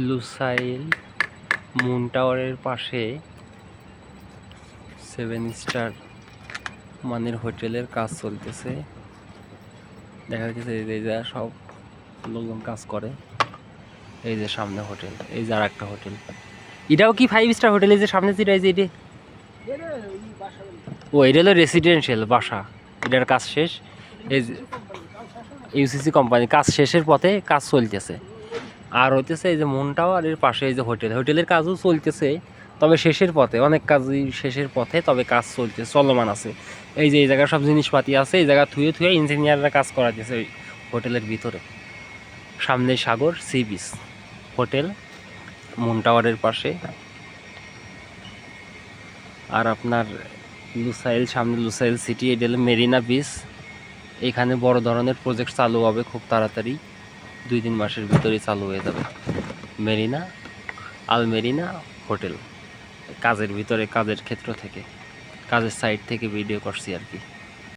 Lusail moon টাওয়ারের পাশে 7 star মানের হোটেলের কাজ চলতেছে। দেখা যাচ্ছে এই যে সব লোকজন কাজ করে। এই যে সামনে হোটেল, এই যে আর একটা হোটেল। এটাও কি 5 স্টার হোটেল? এই যে সামনে যেটা, এই যে এটা, ও এটা হলো রেসিডেন্সিয়াল বাসা। এটার কাজ শেষ। এই যে ইউসিসি কোম্পানি কাজ শেষের পথে, কাজ চলতেছে। আর হইতেছে এই যে মুন টাওয়ার এর পাশে এই যে হোটেলের কাজও চলতেছে, তবে শেষের পথে, অনেক কাজই শেষের পথে, তবে কাজ চলছে, চলমান আছে। এই যে এই জায়গায় সব জিনিসপাতি আছে, এই জায়গা থুয়ে থুয়ে ইঞ্জিনিয়াররা কাজ করাতেছে ওই হোটেলের ভিতরে। সামনে সাগর, সি বিচ, হোটেল মুন টাওয়ারের পাশে। আর আপনার লুসাইল, সামনে লুসাইল সিটি, এটা হলো মেরিনা বিচ। এখানে বড় ধরনের প্রজেক্ট চালু হবে খুব তাড়াতাড়ি, 2-3 মাসের ভিতরেই চালু হয়ে যাবে। মেরিনা, আল মেরিনা হোটেল। কাজের ভিতরে, কাজের ক্ষেত্র থেকে, কাজের সাইড থেকে ভিডিও করছি আর কি।